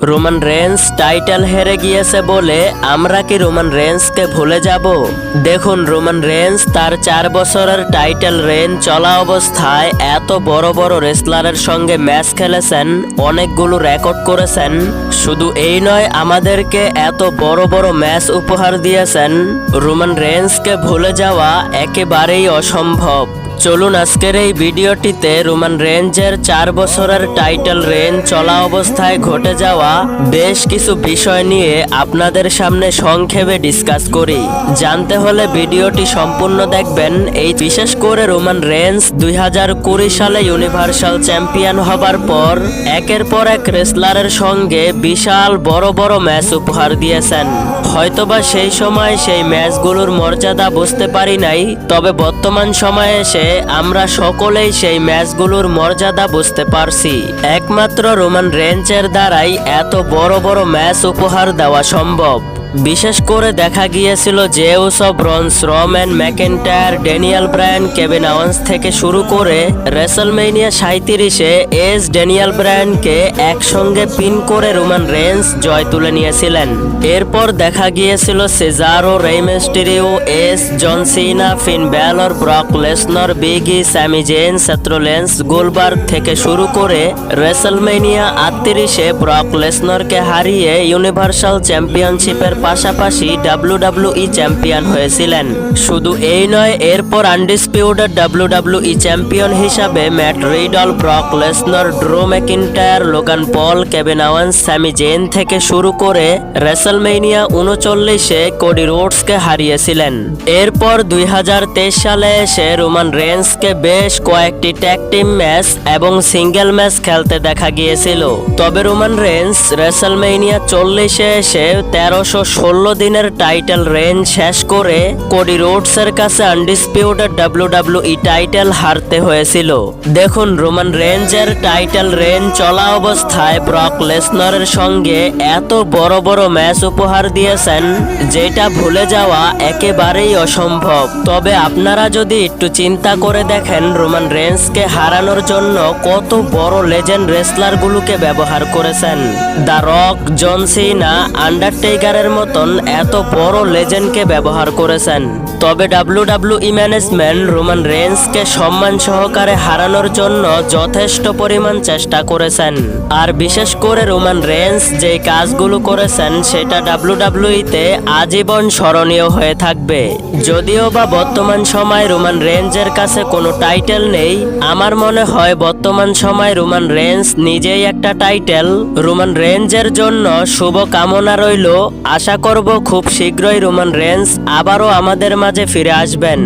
Roman Reigns title হেরে গিয়েছে বলে আমরা কি রোমান রেন্সকে ভুলে যাব? দেখুন, রোমান রেন্স তার 4 বছরের টাইটেল রেন চলা অবস্থায় এত বড় বড় রেসলারের সঙ্গে ম্যাচ খেলেছেন, অনেকগুলো রেকর্ড করেছেন। শুধু এই নয়, আমাদেরকে এত বড় বড় ম্যাচ উপহার দিয়েছেন। রোমান রেন্সকে ভুলে যাওয়া একেবারেই অসম্ভব। চলুন আজকের এই ভিডিওটিতে রোমান রেঞ্জের 4 বছরের টাইটেল রেন চলা অবস্থায় ঘটে যাওয়া বেশ কিছু বিষয় নিয়ে আপনাদের সামনে সংক্ষেপে ডিসকাস করি। জানতে হলে ভিডিওটি সম্পূর্ণ দেখবেন। এই বিশেষ করে রোমান রেন্স 2020 সালে ইউনিভার্সাল চ্যাম্পিয়ন হবার পর একের পর এক রেসলারের সঙ্গে বিশাল বড় বড় ম্যাচ উপহার দিয়েছেন। হয়তোবা সেই সময় সেই ম্যাচগুলোর মর্যাদা বুঝতে পারি নাই, তবে বর্তমান সময়ে এসে আমরা সকলেই সেই ম্যাচগুলোর মর্যাদা বুঝতে পারছি। একমাত্র রোমান রেঞ্জের দ্বারাই এত বড় বড় ম্যাচ উপহার দেওয়া সম্ভব। বিশেষ করে দেখা গিয়েছিল জেউস of bronze, Roman McIntyre, Daniel Bryan, Kevin Owens থেকে শুরু করে রেসলমেনিয়া 37-এ এজ ড্যানিয়েল ব্রায়ানকে একসঙ্গে পিন করে রোমান রেন্স জয় তুলে নিয়েছিলেন। এরপর দেখা গিয়েছিল সেজারো, রেই মিস্টেরিও, এস, John Cena, Finn Balor, Brock Lesnar, Big E, Sami Zayn, Seth Rollins, Goldberg থেকে শুরু করে রেসলমেনিয়া 38-এ ব্রক লেসনারকে হারিয়ে ইউনিভার্সাল চ্যাম্পিয়নশিপের পাশাপাশি WWE চ্যাম্পিয়ন হয়েছিলেন। শুধু এই নয়, এরপর আনডিসপিউটেড WWE চ্যাম্পিয়ন হিসাবে Matt Riddle, Brock Lesnar, Drew McIntyre, Logan Paul, Kevin Owens, Sami Zayn থেকে শুরু করে রেসলমেনিয়া 39-এ কোডি রোডসকে হারিয়েছিলেন। এরপর 2023 সালে এসে রোমান রেন্সকে বেশ কয়েকটি ট্যাগ টিম ম্যাচ এবং সিঙ্গেল ম্যাচ খেলতে দেখা গিয়েছিল। তবে রোমান রেন্স রেসলমেনিয়া 40-এ এসে 1316 দিনের টাইটেল রেন শেষ করে কোডি রোডসের কাছে আনডিসপিউটেড WWE টাইটেল হারতে হয়েছিল। দেখুন, রোমান রেঞ্জের টাইটেল রেন চলা অবস্থায় ব্রক লেসনারের সঙ্গে এত বড় বড় ম্যাচ উপহার দিয়েছেন, যেটা ভুলে যাওয়া একেবারেই অসম্ভব। তবে আপনারা যদি একটু চিন্তা করে দেখেন, রোমান রেন্সকে হারানোর জন্য কত বড় লেজেন্ড রেসলারগুলোকে ব্যবহার করেছেন। দ্য রক, জন সিনা, আন্ডারটেকারের মতন এত বড় লেজেন্ডকে ব্যবহার করেছেন। তবে WWE ম্যানেজমেন্ট রোমান রেন্সকে সম্মান সহকারে হারানোর জন্য যথেষ্ট পরিমাণ চেষ্টা করেছেন। আর বিশেষ করে রোমান রেন্স যে কাজগুলো করেছেন সেটা WWE-তে আজীবন স্মরণীয় হয়ে থাকবে। যদিও বা বর্তমান সময় রোমান রেঞ্জের কাছে কোনো টাইটেল নেই, আমার মনে হয় বর্তমান সময় রোমান রেন্স নিজেই একটা টাইটেল। রোমান রেঞ্জের জন্য শুভ কামনা রইল। আশা করব খুব শীঘ্রই রোমান রেন্স আবারও আমাদের মাঝে ফিরে আসবেন।